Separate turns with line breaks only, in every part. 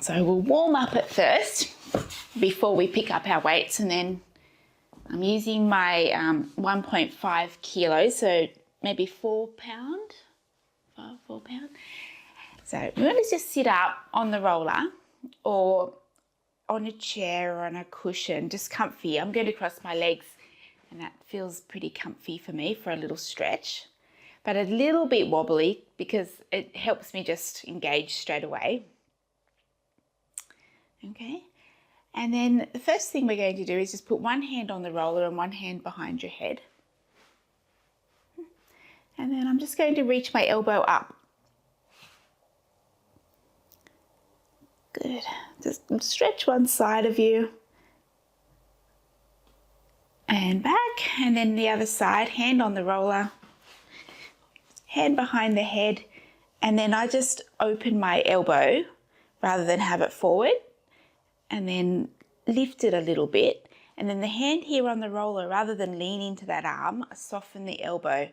So we'll warm up at first before we pick up our weights, and then I'm using my 1.5 kilos, so maybe 4 pound. So we're going to just sit up on the roller or on a chair or on a cushion, just comfy. I'm going to cross my legs, and that feels pretty comfy for me for a little stretch, but a little bit wobbly because it helps me just engage straight away. Okay, and then the first thing we're going to do is just put one hand on the roller and one hand behind your head. And then I'm just going to reach my elbow up. Good. Just stretch one side of you and back, and then the other side, hand on the roller, hand behind the head, and then I just open my elbow rather than have it forward, and then lift it a little bit, and then the hand here on the roller, rather than lean into that arm, I soften the elbow.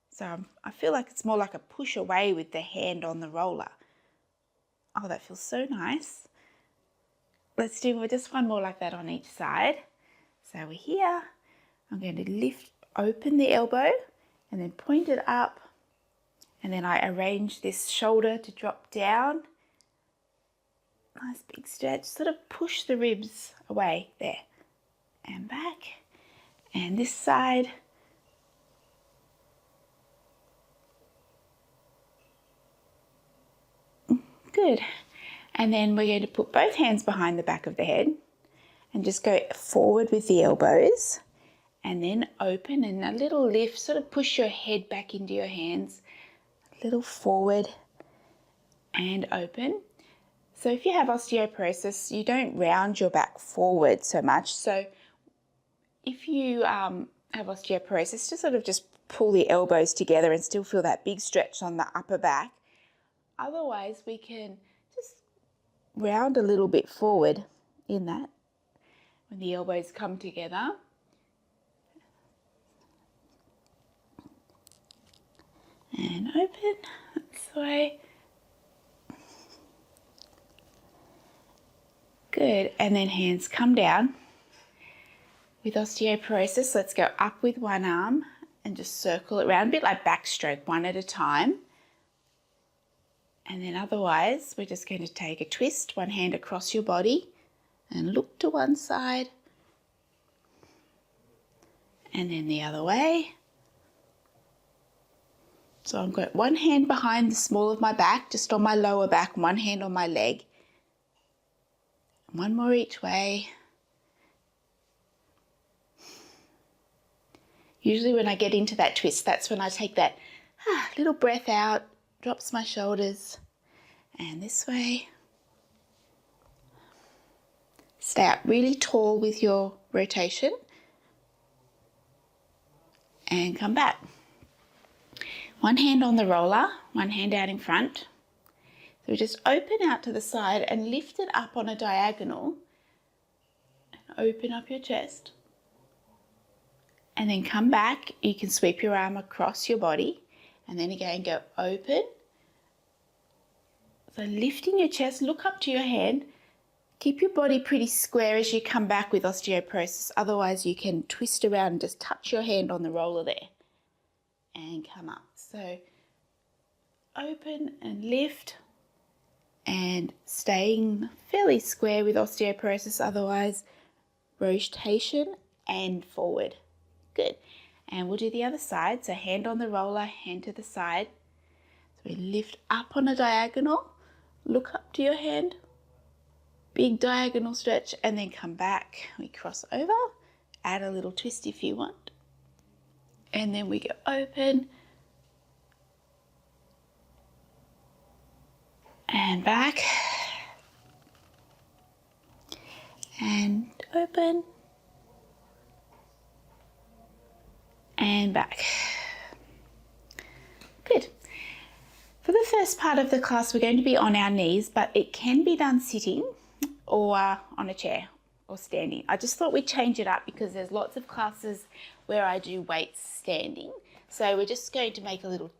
So I feel like it's more like a push away with the hand on the roller. Oh, that feels so nice. Let's do just one more like that on each side. So we're here. I'm going to open the elbow and then point it up, and then I arrange this shoulder to drop down. Nice big stretch, sort of push the ribs away there and back, and this side. Good. And then we're going to put both hands behind the back of the head and just go forward with the elbows, and then open and a little lift, sort of push your head back into your hands, a little forward and open. So if you have osteoporosis, you don't round your back forward so much. So if you have osteoporosis, just pull the elbows together and still feel that big stretch on the upper back. Otherwise, we can just round a little bit forward in that when the elbows come together. And open this way. Good, and then hands come down. With osteoporosis, let's go up with one arm and just circle it around, a bit like backstroke, one at a time. And then otherwise, we're just going to take a twist, one hand across your body and look to one side. And then the other way. So I've got one hand behind the small of my back, just on my lower back, one hand on my leg. One more each way. Usually when I get into that twist, that's when I take that little breath out, drops my shoulders, and this way. Stay up really tall with your rotation and come back. One hand on the roller, one hand out in front. So we just open out to the side and lift it up on a diagonal and open up your chest. And then come back. You can sweep your arm across your body and then again go open. So lifting your chest, look up to your hand. Keep your body pretty square as you come back with osteoporosis. Otherwise you can twist around and just touch your hand on the roller there and come up. So open and lift. And staying fairly square with osteoporosis, otherwise rotation and forward. Good. And we'll do the other side. So hand on the roller, hand to the side. So we lift up on a diagonal, look up to your hand, big diagonal stretch, and then come back. We cross over, add a little twist if you want. And then we go open. And back, and open, and back. Good. For the first part of the class, we're going to be on our knees, but it can be done sitting or on a chair or standing. I just thought we'd change it up because there's lots of classes where I do weights standing. So we're just going to make a little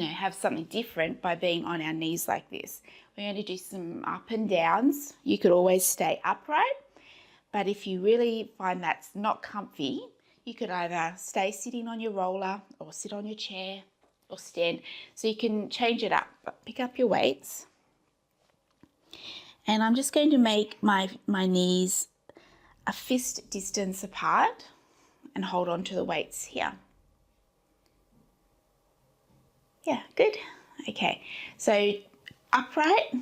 have something different by being on our knees like this. We're going to do some up and downs. You could always stay upright, but if you really find that's not comfy, you could either stay sitting on your roller or sit on your chair or stand. So you can change it up. Pick up your weights. And I'm just going to make my knees a fist distance apart and hold on to the weights here. Yeah, good. Okay, so upright,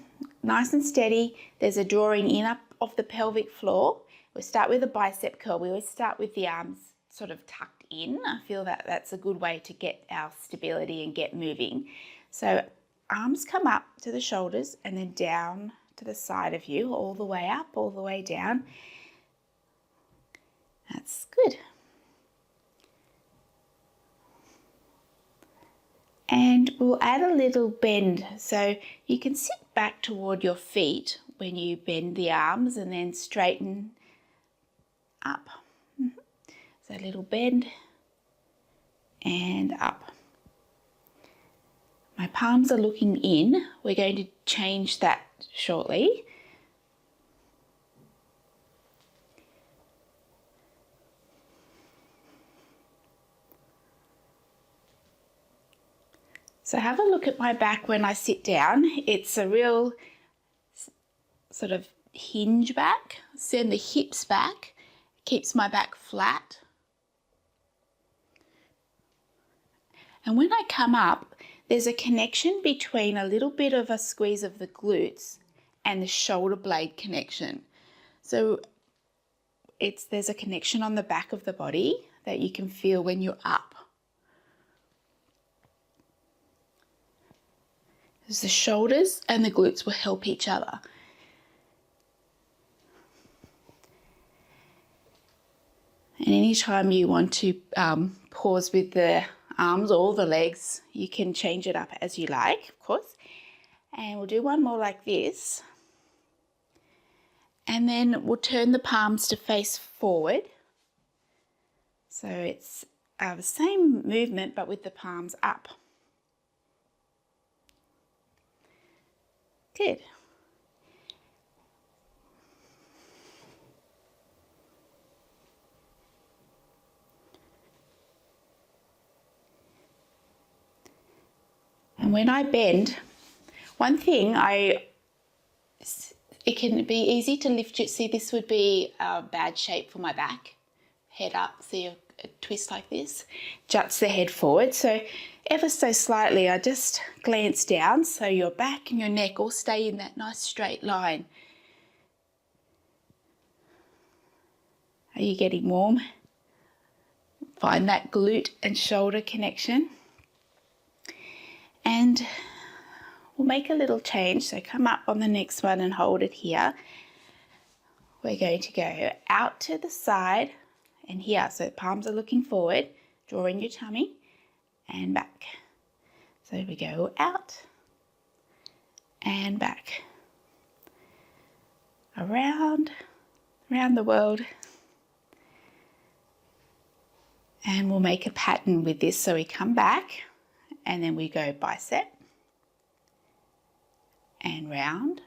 nice and steady. There's a drawing in up of the pelvic floor. We'll start with a bicep curl. We always start with the arms sort of tucked in. I feel that that's a good way to get our stability and get moving. So arms come up to the shoulders and then down to the side of you, all the way up, all the way down. That's good. And we'll add a little bend. So you can sit back toward your feet when you bend the arms and then straighten up. So a little bend and up. My palms are looking in. We're going to change that shortly. So have a look at my back when I sit down. It's a real sort of hinge back. Send the hips back. Keeps my back flat. And when I come up, there's a connection between a little bit of a squeeze of the glutes and the shoulder blade connection. So there's a connection on the back of the body that you can feel when you're up. The shoulders and the glutes will help each other. And anytime you want to pause with the arms or the legs, you can change it up as you like, of course. And we'll do one more like this. And then we'll turn the palms to face forward. So it's the same movement, but with the palms up. Good. And when I bend, one thing it can be easy to lift you. See, this would be a bad shape for my back. Head up, see a twist like this. Juts the head forward. So ever so slightly, I just glance down so your back and your neck all stay in that nice straight line. Are you getting warm? Find that glute and shoulder connection. And we'll make a little change. So come up on the next one and hold it here. We're going to go out to the side and here. So palms are looking forward, drawing your tummy and back. So we go out and back. Around the world. And we'll make a pattern with this. So we come back and then we go bicep and round,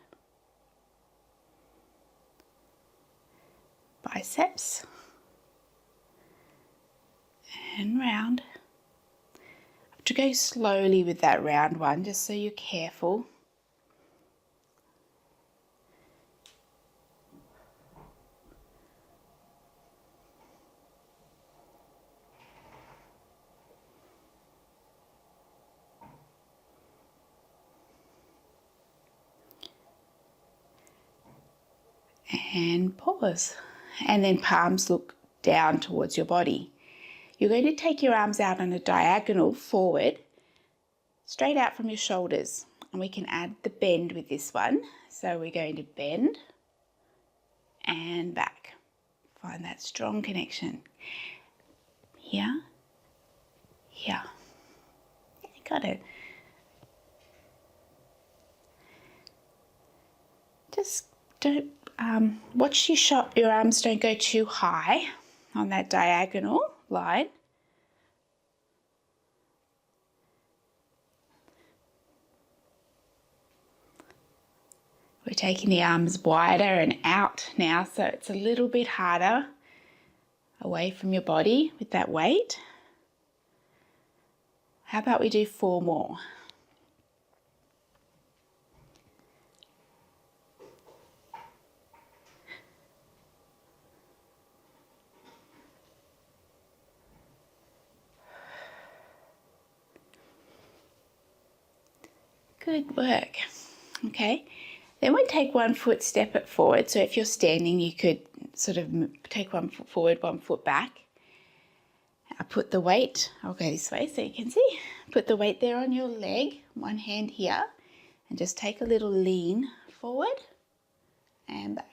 biceps and round. I have to go slowly with that round one just so you're careful. And pause. And then palms look down towards your body. You're going to take your arms out on a diagonal forward, straight out from your shoulders. And we can add the bend with this one. So we're going to bend and back. Find that strong connection. Here, here. Yeah, you got it. Just don't watch your arms don't go too high on that diagonal line. We're taking the arms wider and out now, so it's a little bit harder away from your body with that weight. How about we do 4 more? Good work. Okay, then we take 1 foot, step it forward. So if you're standing, you could sort of take 1 foot forward, 1 foot back. I put the weight, I'll go this way so you can see. Put the weight there on your leg, one hand here, and just take a little lean forward and back.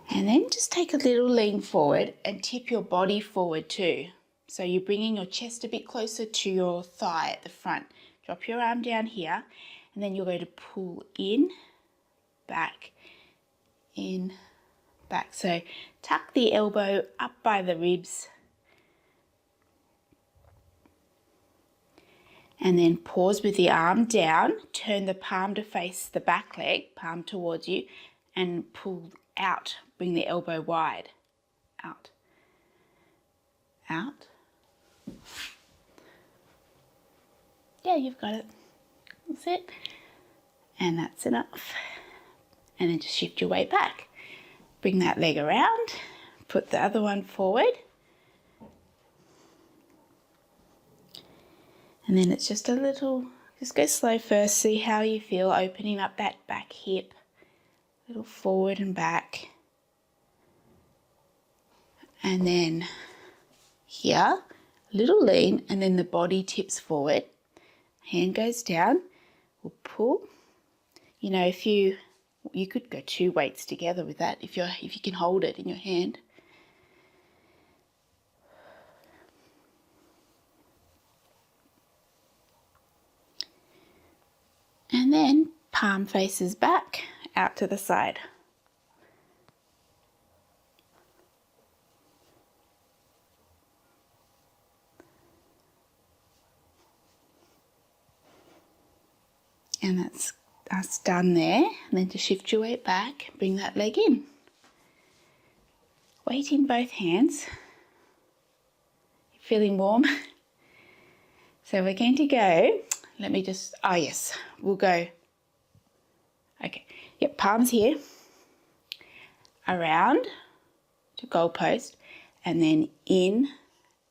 And then just take a little lean forward and tip your body forward too. So you're bringing your chest a bit closer to your thigh at the front. Drop your arm down here, and then you're going to pull in, back, in, back. So tuck the elbow up by the ribs. And then pause with the arm down, turn the palm to face the back leg, palm towards you, and pull out. Bring the elbow wide. Out. Out. Yeah, you've got it. That's it. And that's enough. And then just shift your weight back. Bring that leg around. Put the other one forward. And then it's just a little, just go slow first. See how you feel opening up that back hip. A little forward and back. And then here, a little lean, and then the body tips forward. Hand goes down. We'll pull. You know, if you could go 2 weights together with that if you can hold it in your hand. And then palm faces back, out to the side. And that's us done there. And then to shift your weight back, bring that leg in. Weight in both hands. Feeling warm? So we're going to go, let me just, oh yes, we'll go, okay, yep, palms here, around to goalpost, and then in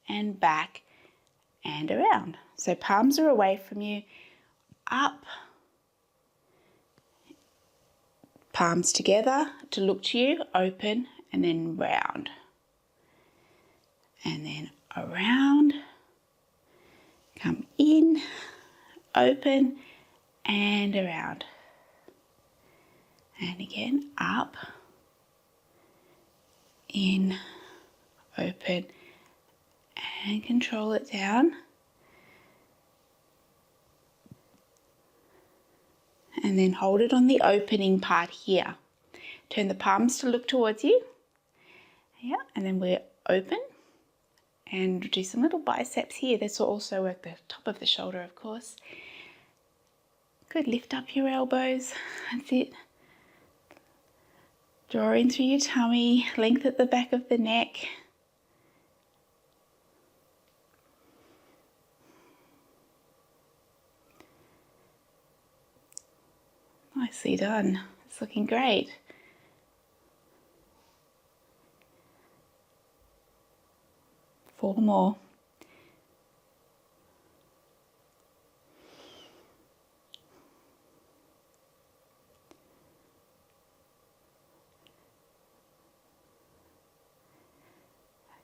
and back and around. So palms are away from you, up, palms together to look to you, open, and then round. And then around, come in, open, and around. And again, up, in, open, and control it down. And then hold it on the opening part here. Turn the palms to look towards you. Yeah, and then we're open. And do some little biceps here. This will also work the top of the shoulder, of course. Good, lift up your elbows. That's it. Draw in through your tummy, length at the back of the neck. Nicely done. It's looking great. Four more.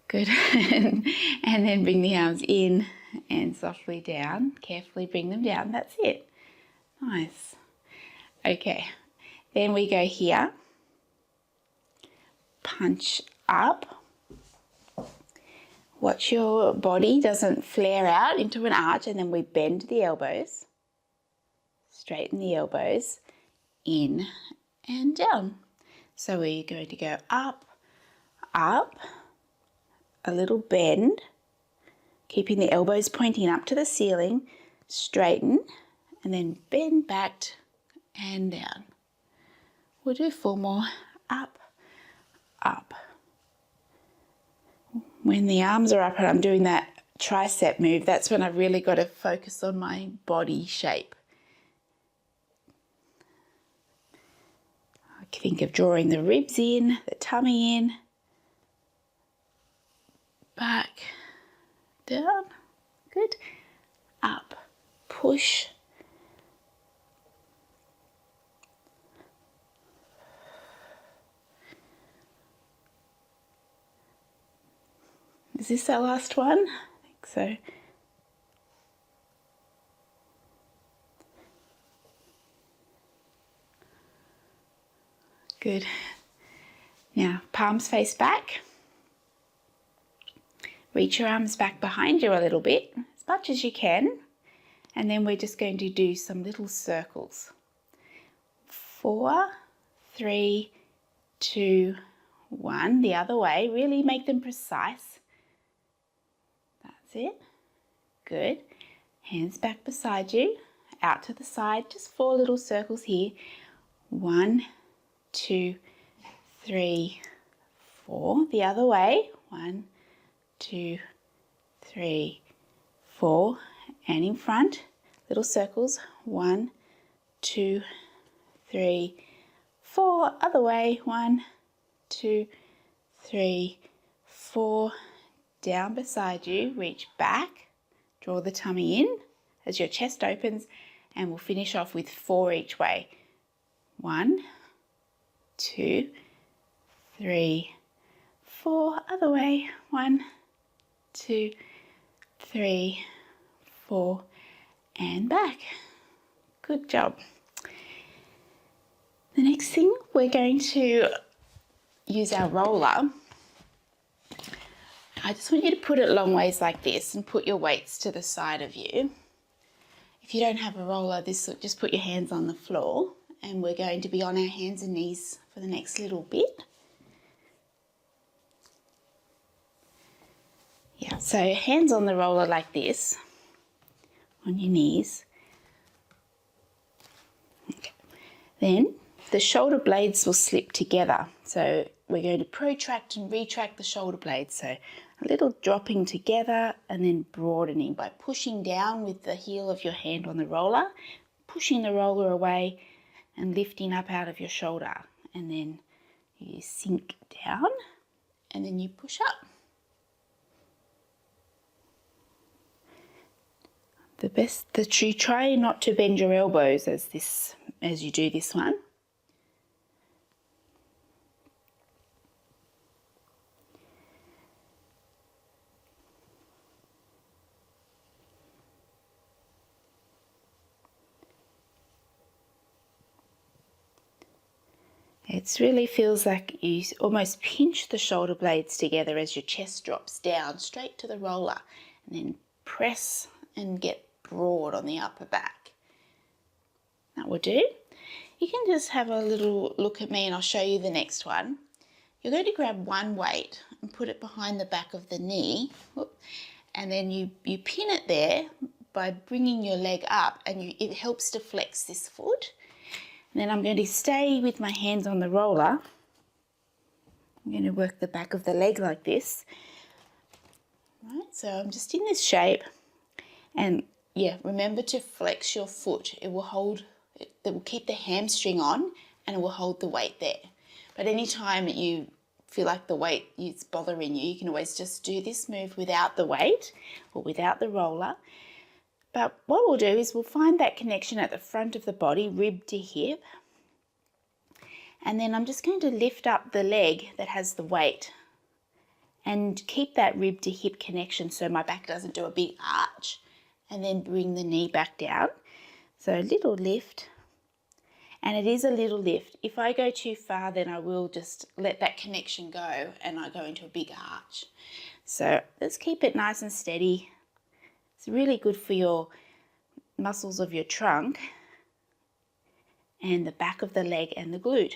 Good. And then bring the arms in and softly down. Carefully bring them down. That's it. Nice. Okay. Then we go here. Punch up. Watch your body doesn't flare out into an arch, and then we bend the elbows. Straighten the elbows. In and down. So we're going to go up, up, a little bend, keeping the elbows pointing up to the ceiling, straighten, and then bend back and down. We'll do 4 more. Up, up. When the arms are up and I'm doing that tricep move, that's when I've really got to focus on my body shape. I think of drawing the ribs in, the tummy in, back, down, good, up, push, is this our last one? I think so. Good. Now, palms face back. Reach your arms back behind you a little bit, as much as you can. And then we're just going to do some little circles. 4, 3, 2, 1. The other way. Really make them precise. That's it. Good. Hands back beside you. Out to the side. Just 4 little circles here. 1, 2, 3, 4. The other way. 1, 2, 3, 4. And in front, little circles. 1, 2, 3, 4. Other way. 1, 2, 3, 4. Down beside you. Reach back. Draw the tummy in as your chest opens. And we'll finish off with 4 each way. 1, 2, 3, 4. Other way. 1, 2, 3, 4. And back. Good job. The next thing, we're going to use our roller. I just want you to put it long ways like this and put your weights to the side of you. If you don't have a roller, just put your hands on the floor. And we're going to be on our hands and knees for the next little bit. Yeah, so hands on the roller like this, on your knees. Okay. Then the shoulder blades will slip together. So we're going to protract and retract the shoulder blades. So a little dropping together and then broadening by pushing down with the heel of your hand on the roller, pushing the roller away, and lifting up out of your shoulder, and then you sink down and then you push up. You try not to bend your elbows as you do this one. It really feels like you almost pinch the shoulder blades together as your chest drops down straight to the roller, and then press and get broad on the upper back. That will do. You can just have a little look at me and I'll show you the next one. You're going to grab one weight and put it behind the back of the knee, and then you pin it there by bringing your leg up, and it helps to flex this foot. And then I'm going to stay with my hands on the roller. I'm going to work the back of the leg like this. Right, so I'm just in this shape. And yeah, remember to flex your foot. It will keep the hamstring on and it will hold the weight there. But anytime you feel like the weight is bothering you, you can always just do this move without the weight or without the roller. But what we'll do is we'll find that connection at the front of the body, rib to hip. And then I'm just going to lift up the leg that has the weight and keep that rib to hip connection so my back doesn't do a big arch, and then bring the knee back down. So a little lift, and it is a little lift. If I go too far, then I will just let that connection go and I go into a big arch. So let's keep it nice and steady. It's really good for your muscles of your trunk and the back of the leg and the glute.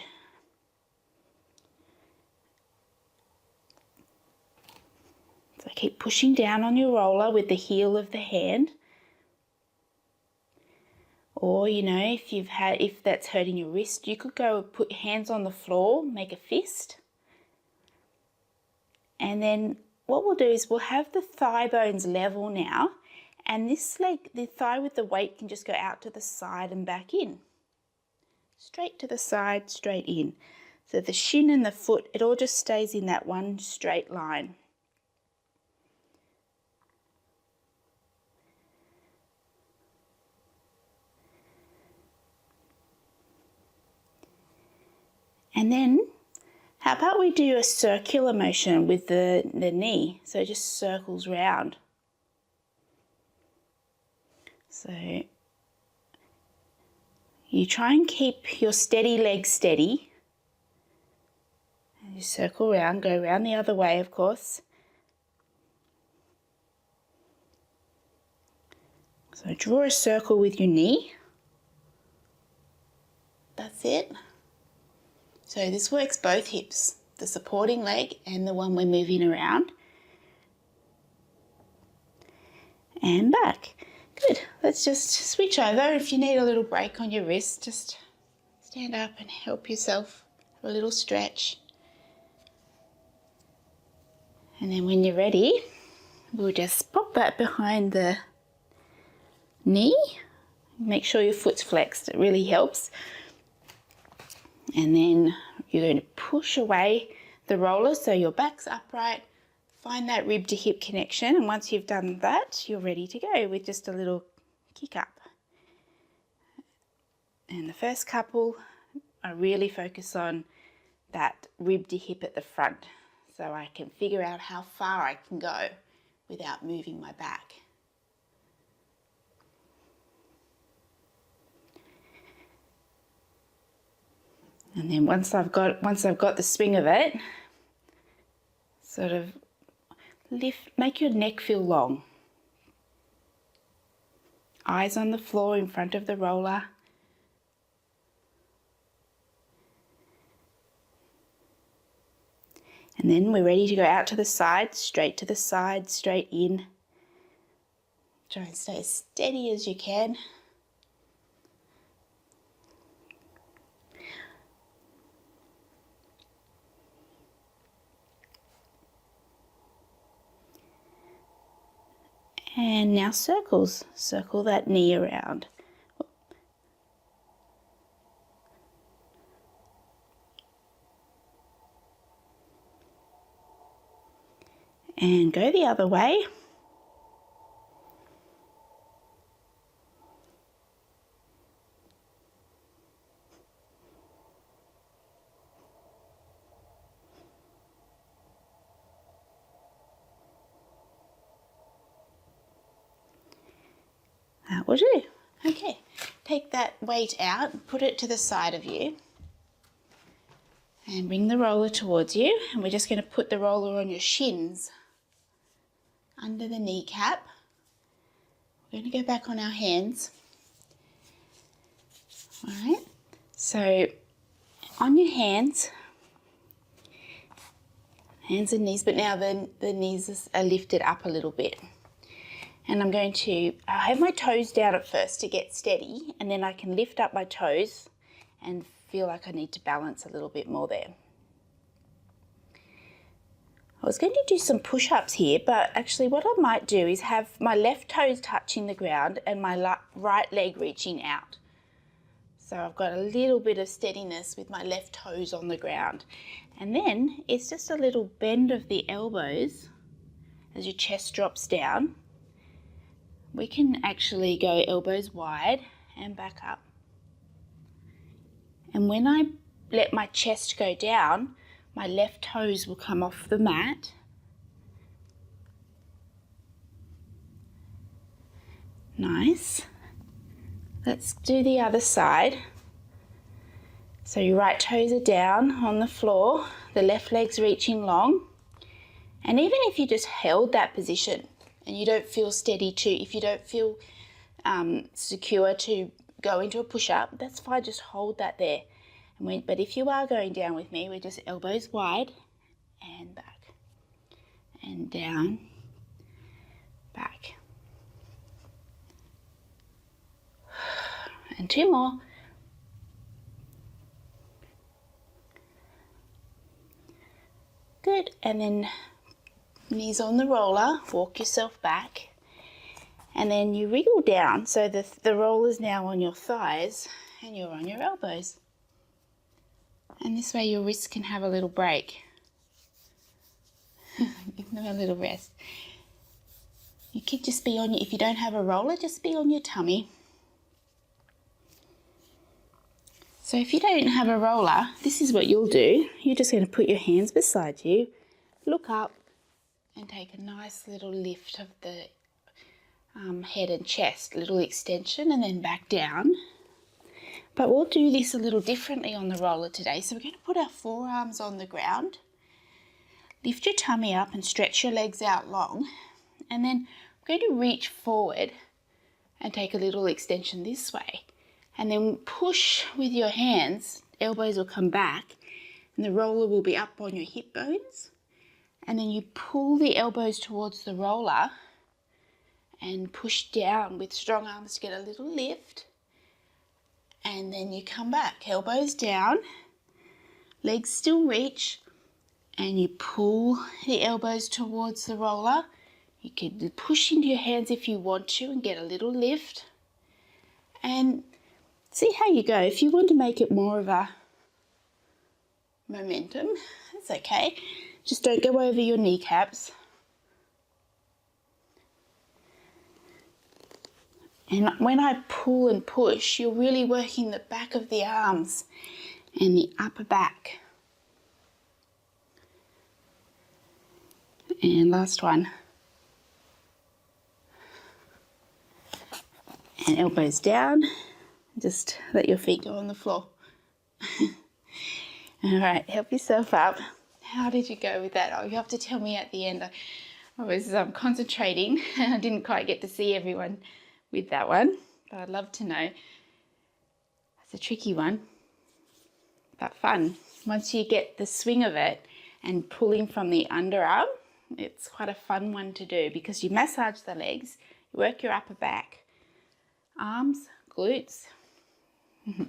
So keep pushing down on your roller with the heel of the hand. Or, you know, if that's hurting your wrist, you could go put your hands on the floor, make a fist. And then what we'll do is we'll have the thigh bones level now, and this leg, the thigh with the weight, can just go out to the side and back in. Straight to the side, straight in. So the shin and the foot, it all just stays in that one straight line. And then, how about we do a circular motion with the knee? So it just circles round. So you try and keep your steady leg steady. And you circle round, go round the other way, of course. So draw a circle with your knee. That's it. So this works both hips, the supporting leg and the one we're moving around. And back. Good. Let's just switch over. If you need a little break on your wrist, just stand up and help yourself. Have a little stretch. And then when you're ready, we'll just pop that behind the knee. Make sure your foot's flexed. It really helps. And then you're going to push away the roller so your back's upright. Find that rib to hip connection, and once you've done that, you're ready to go with just a little kick up. And the first couple, I really focus on that rib to hip at the front so I can figure out how far I can go without moving my back. And then once I've got the swing of it, sort of make your neck feel long. Eyes on the floor in front of the roller. And then we're ready to go out to the side, straight to the side, straight in. Try and stay as steady as you can. And now circles. Circle that knee around. And go the other way. That will do. Okay, take that weight out, put it to the side of you, and bring the roller towards you. And we're just going to put the roller on your shins, under the kneecap. We're going to go back on our hands. All right, so on your hands and knees, but now the knees are lifted up a little bit. And I'm going to have my toes down at first to get steady, and then I can lift up my toes and feel like I need to balance a little bit more there. I was going to do some push-ups here, but actually what I might do is have my left toes touching the ground and my right leg reaching out. So I've got a little bit of steadiness with my left toes on the ground. And then it's just a little bend of the elbows as your chest drops down. We can actually go elbows wide and back up. And when I let my chest go down, my left toes will come off the mat. Nice. Let's do the other side. So your right toes are down on the floor, the left leg's reaching long. And even if you just held that position, and you don't feel steady if you don't feel secure to go into a push-up, that's fine, just hold that there. But if you are going down with me, we're just elbows wide and back and down And 2 more. Good. And then knees on the roller, walk yourself back. And then you wriggle down so the roller's now on your thighs and you're on your elbows. And this way your wrists can have a little break. Give them a little rest. You could just be on, if you don't have a roller, just be on your tummy. So if you don't have a roller, this is what you'll do. You're just going to put your hands beside you, look up, and take a nice little lift of the head and chest, little extension, and then back down. But we'll do this a little differently on the roller today. So we're going to put our forearms on the ground, lift your tummy up and stretch your legs out long, and then we're going to reach forward and take a little extension this way, and then push with your hands. Elbows will come back and the roller will be up on your hip bones, and then you pull the elbows towards the roller and push down with strong arms to get a little lift, and then you come back, elbows down, legs still reach, and you pull the elbows towards the roller. You can push into your hands if you want to and get a little lift, and see how you go. If you want to make it more of a momentum, that's okay. Just don't go over your kneecaps. And when I pull and push, you're really working the back of the arms and the upper back. And last one. And elbows down. Just let your feet go on the floor. All right, help yourself up. How did you go with that? Oh, you have to tell me at the end. I was concentrating and I didn't quite get to see everyone with that one, but I'd love to know. It's a tricky one, but fun. Once you get the swing of it and pulling from the underarm, it's quite a fun one to do because you massage the legs, you work your upper back, arms, glutes. We're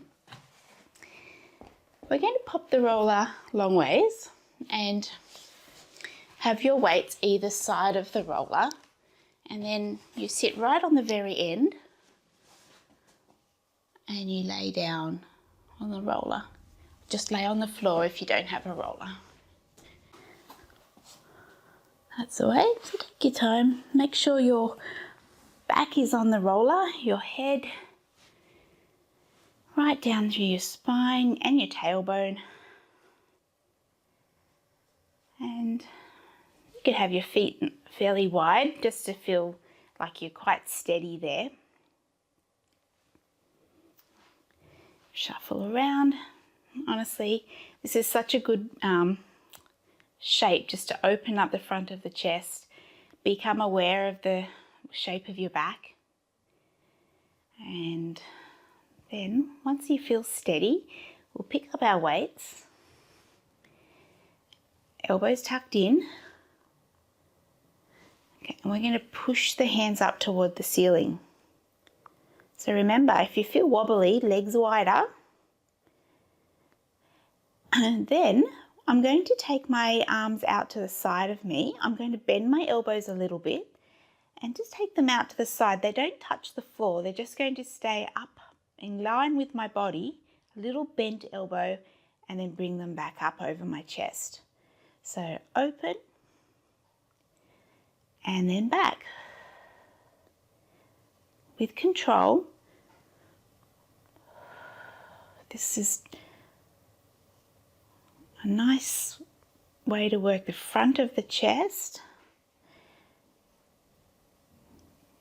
going to pop the roller long ways and have your weights either side of the roller, and then you sit right on the very end and you lay down on the roller. Just lay on the floor if you don't have a roller. That's the way. So take your time. Make sure your back is on the roller, your head right down through your spine and your tailbone. And you could have your feet fairly wide just to feel like you're quite steady there. Shuffle around. Honestly, this is such a good shape just to open up the front of the chest, become aware of the shape of your back, and then once you feel steady, we'll pick up our weights, elbows tucked in. Okay, and we're going to push the hands up toward the ceiling. So remember, if you feel wobbly, legs wider. And then I'm going to take my arms out to the side of me. I'm going to bend my elbows a little bit and just take them out to the side. They don't touch the floor. They're just going to stay up in line with my body, a little bent elbow, and then bring them back up over my chest. So open and then back. With control. This is a nice way to work the front of the chest.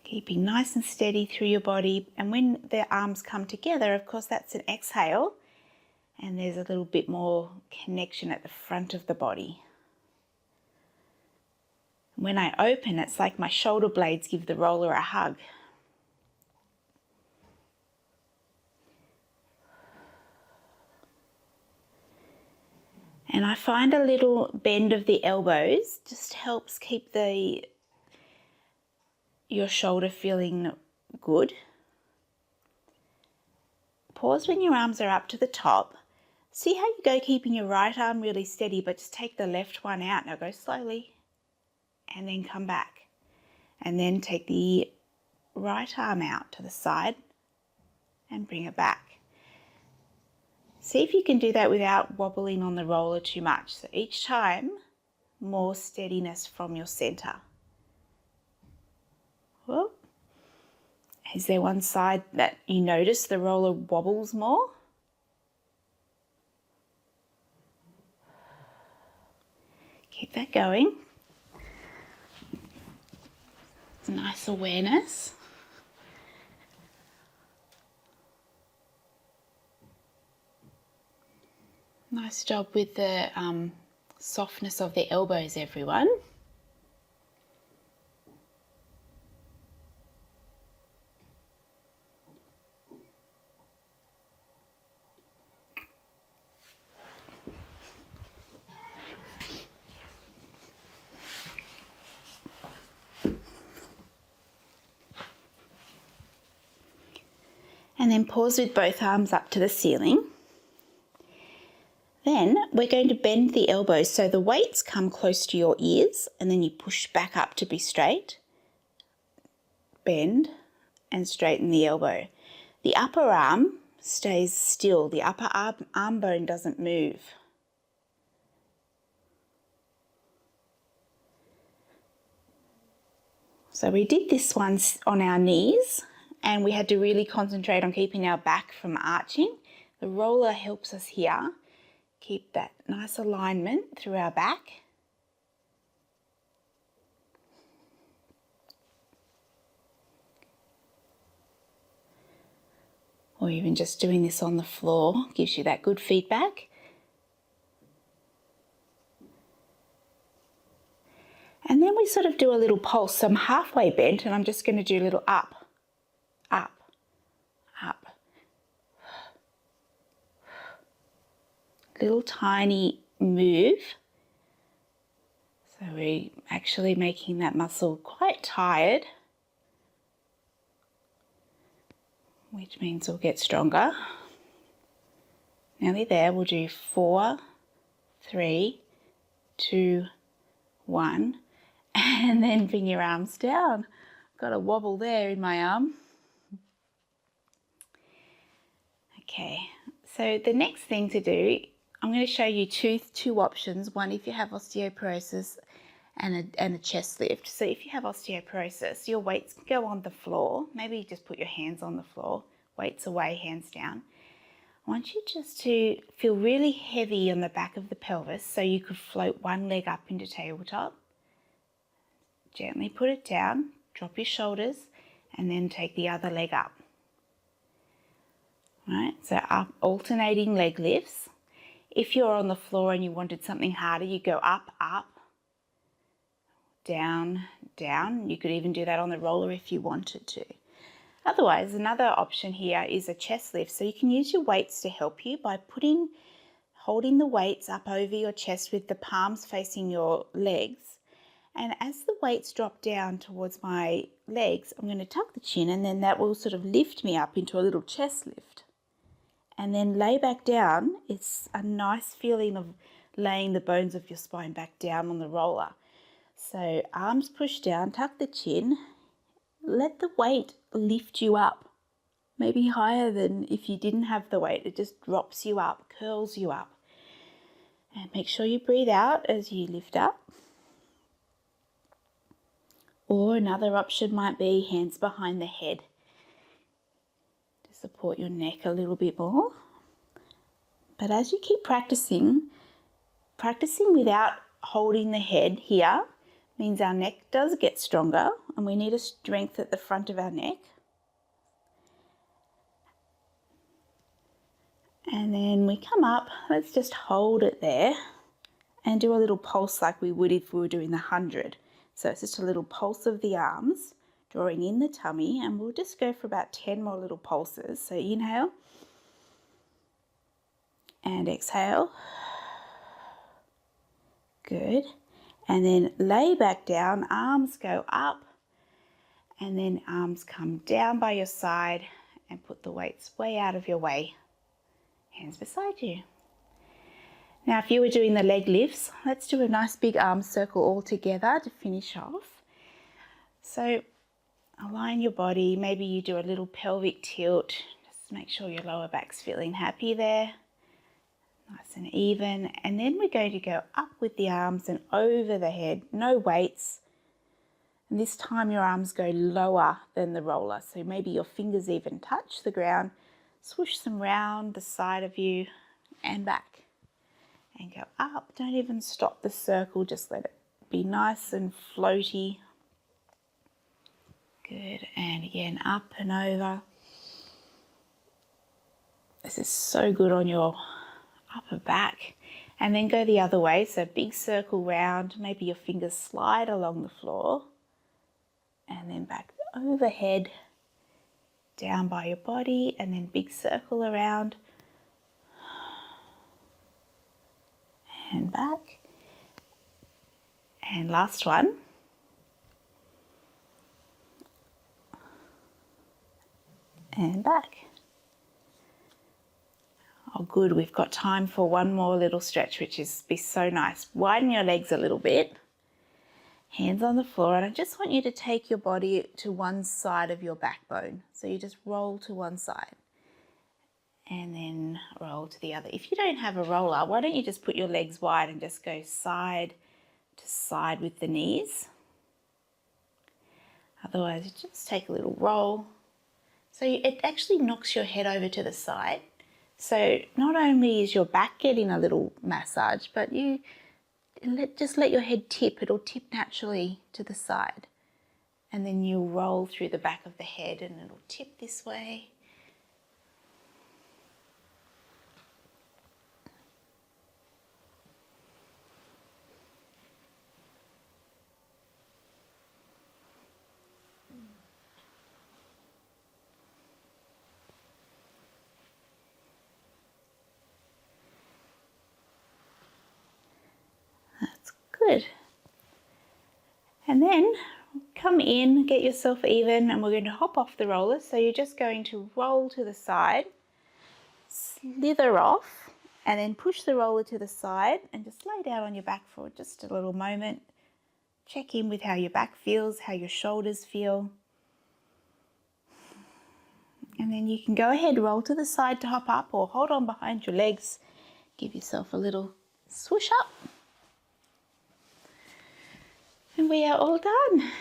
Keeping nice and steady through your body. And when the arms come together, of course, that's an exhale. And there's a little bit more connection at the front of the body. When I open, it's like my shoulder blades give the roller a hug. And I find a little bend of the elbows just helps keep your shoulder feeling good. pause when your arms are up to the top. See how you go keeping your right arm really steady, but just take the left one out. Now go slowly and then come back. And then take the right arm out to the side and bring it back. See if you can do that without wobbling on the roller too much. So each time, more steadiness from your center. Whoop. Is there one side that you notice the roller wobbles more? Keep that going. Nice awareness. Nice job with the softness of the elbows, everyone. And then pause with both arms up to the ceiling. Then we're going to bend the elbows so the weights come close to your ears and then you push back up to be straight. Bend and straighten the elbow. The upper arm stays still. The upper arm bone doesn't move. So we did this one on our knees and we had to really concentrate on keeping our back from arching. The roller helps us here. Keep that nice alignment through our back. Or even just doing this on the floor gives you that good feedback. And then we sort of do a little pulse. So I'm halfway bent and I'm just going to do a little up, up, up. Little tiny move. So we're actually making that muscle quite tired, which means we'll get stronger. Nearly there. We'll do 4, 3, 2, 1, and then bring your arms down. Got a wobble there in my arm. Okay, so the next thing to do, I'm going to show you two options. One, if you have osteoporosis, and a chest lift. So if you have osteoporosis, your weights can go on the floor. Maybe you just put your hands on the floor, weights away, hands down. I want you just to feel really heavy on the back of the pelvis so you could float one leg up into tabletop. Gently put it down, drop your shoulders, and then take the other leg up. Right, so up, alternating leg lifts. If you're on the floor and you wanted something harder, you go up, up, down, down. You could even do that on the roller if you wanted to. Otherwise, another option here is a chest lift. So you can use your weights to help you by holding the weights up over your chest with the palms facing your legs. And as the weights drop down towards my legs, I'm going to tuck the chin and then that will sort of lift me up into a little chest lift. And then lay back down. It's a nice feeling of laying the bones of your spine back down on the roller. So arms push down, tuck the chin, let the weight lift you up. Maybe higher than if you didn't have the weight. It just drops you up, curls you up. And make sure you breathe out as you lift up. Or another option might be hands behind the head to support your neck a little bit more. But as you keep practicing without holding the head here means our neck does get stronger and we need a strength at the front of our neck. And then we come up, let's just hold it there and do a little pulse like we would if we were doing the 100. So it's just a little pulse of the arms, drawing in the tummy, and we'll just go for about 10 more little pulses. So inhale and exhale. Good. And then lay back down, arms go up, and then arms come down by your side and put the weights way out of your way. Hands beside you. Now if you were doing the leg lifts, let's do a nice big arm circle all together to finish off. So align your body, maybe you do a little pelvic tilt, just make sure your lower back's feeling happy there. Nice and even, and then we're going to go up with the arms and over the head, no weights. And this time your arms go lower than the roller, so maybe your fingers even touch the ground. Swoosh them round the side of you and back. And go up, don't even stop the circle, just let it be nice and floaty. Good, and again up and over. This is so good on your upper back. And then go the other way, so big circle round, maybe your fingers slide along the floor. And then back overhead, down by your body, and then big circle around. And back. And last one. And back. Oh good, we've got time for one more little stretch, which is be so nice. Widen your legs a little bit, hands on the floor, and I just want you to take your body to one side of your backbone. So you just roll to one side and then roll to the other. If you don't have a roller, why don't you just put your legs wide and just go side to side with the knees. Otherwise, you just take a little roll. So it actually knocks your head over to the side. So not only is your back getting a little massage, but you just let your head tip. It'll tip naturally to the side. And then you'll roll through the back of the head and it'll tip this way. Good. And then come in, get yourself even, and we're going to hop off the roller. So you're just going to roll to the side, slither off, and then push the roller to the side and just lay down on your back for just a little moment. Check in with how your back feels, how your shoulders feel. And then you can go ahead, roll to the side to hop up, or hold on behind your legs. Give yourself a little swoosh up. And we are all done.